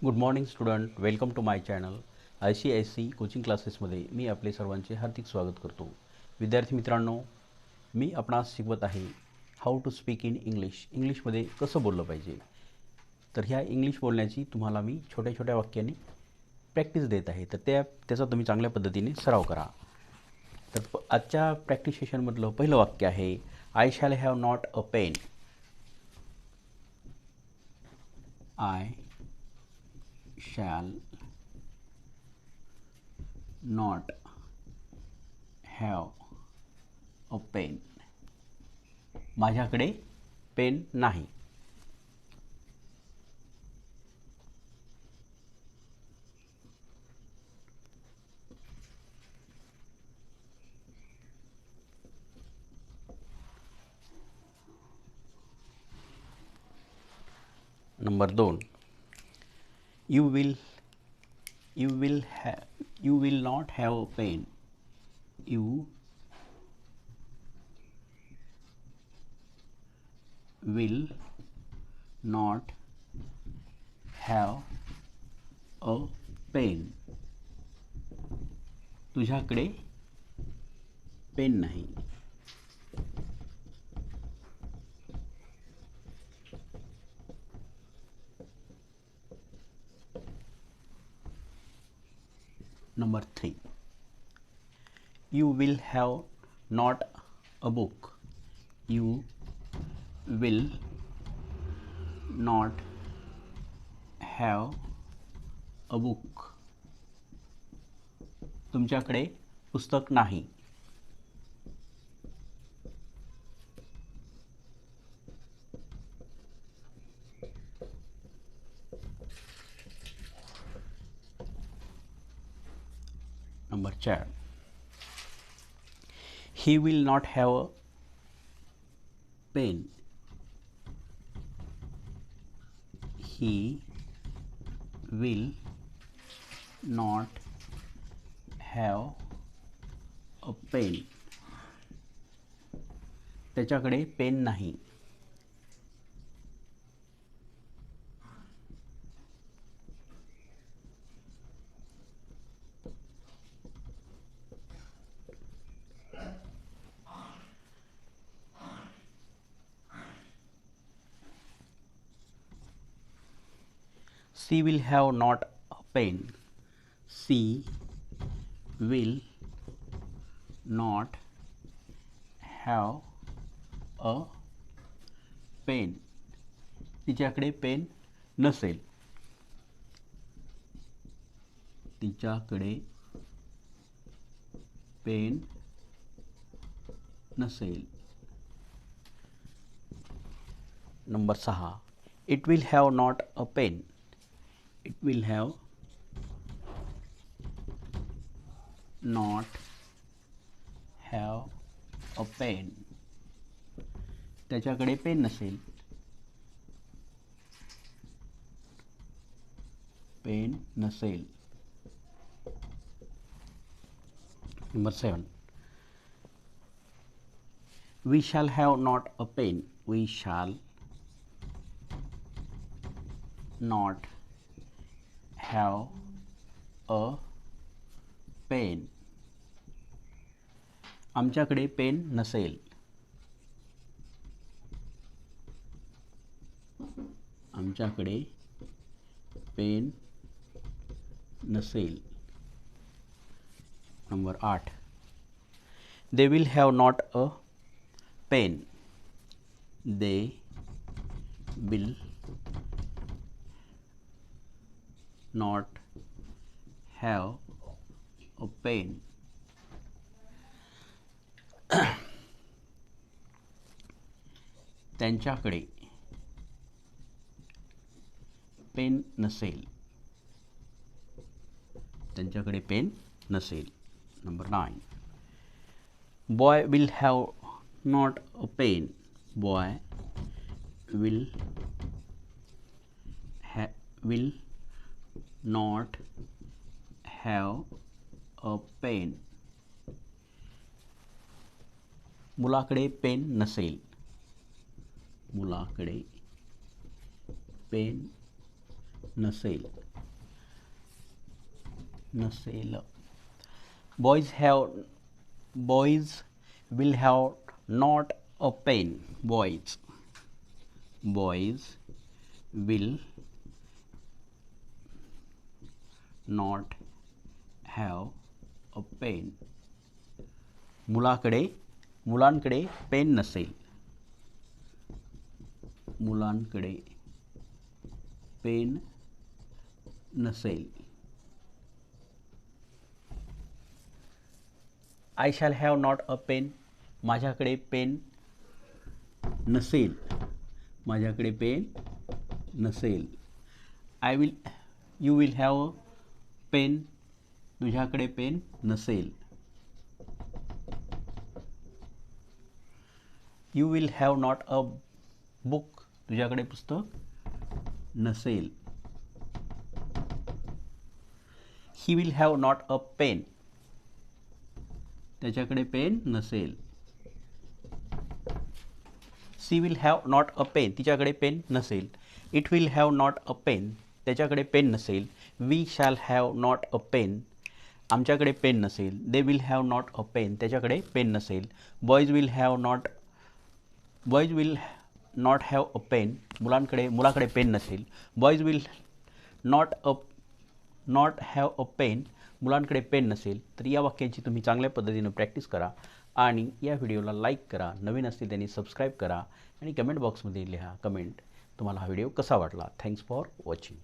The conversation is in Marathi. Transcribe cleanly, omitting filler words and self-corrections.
Good morning student, welcome to my channel. ICIC coaching क्लासेसमध्ये मी आपले सर्वांचे हार्दिक स्वागत करतो. विद्यार्थी मित्रांनो, मी आपणास शिकवत आहे हाऊ टू स्पीक इन इंग्लिशमध्ये कसं बोललं पाहिजे. तर ह्या इंग्लिश बोलण्याची तुम्हाला मी छोट्या छोट्या वाक्यांनी प्रॅक्टिस देत आहे. तर त्याचा तुम्ही चांगल्या पद्धतीने सराव करा. तर आजच्या प्रॅक्टिस सेशनमधलं पहिलं वाक्य आहे, I shall have not a pen. I shall not have a pen. माझ्याकडे पेन नाही. Number 2, you will not have a pen. You will not have a pen. तुझ्याकडे पेन नाही. Number 3, you will have not a book. You will not have a book. तुमच्याकडे पुस्तक नाही. Number 4, he will not have a pen. He will not have a pen. त्याच्याकडे पेन नाही. She will have not a pen. She will not have a pen. तिच्याकडे पेन नसेल. तिच्याकडे पेन नसेल. Number 6, it will have not a pen. It will have not have a pen. त्याच्याकडे पेन नसेल. पेन नसेल. Number 7, we shall have not a pen. We shall not have a pen. आमच्याकडे पेन नसेल. आमच्याकडे पेन नसेल. Number 8, they will have not a pen. They will not have a pen. त्यांच्याकडे पेन नसेल. त्यांच्याकडे पेन नसेल. Number 9, boy will have not a pen. Boy will not have a pen. मुलाकडे पेन नसेल. मुलाकडे पेन नसेल. नसेल. Boys will have not a pen. Boys will not have a pen. मुलांकडे पेन नसेल. मुलांकडे पेन नसेल. I shall have not a pen. माझ्याकडे पेन नसेल. माझ्याकडे पेन नसेल. You will have a pen. तुझ्याकडे पेन नसेल. You will have not a book. तुझ्याकडे पुस्तक नसेल. He will have not a pen. त्याच्याकडे पेन नसेल. She will have not a pen. तिच्याकडे पेन नसेल. It will have not a pen. त्याच्याकडे पेन नसेल. We shall have not a pen. आमच्याकडे पेन नसेल. They will have not a pen. त्याच्याकडे पेन नसेल. Boys will not have a pen. मुलाकडे पेन नसेल. Boys will not have a pen. मुलांकडे पेन नसेल. तर या वाक्यांची तुम्ही चांगल्या पद्धतीने प्रॅक्टिस करा आणि या व्हिडिओला लाईक करा. नवीन असतील त्यांनी सबस्क्राईब करा आणि कमेंट बॉक्समध्ये लिहा कमेंट तुम्हाला हा व्हिडिओ कसा वाटला. Thanks for watching.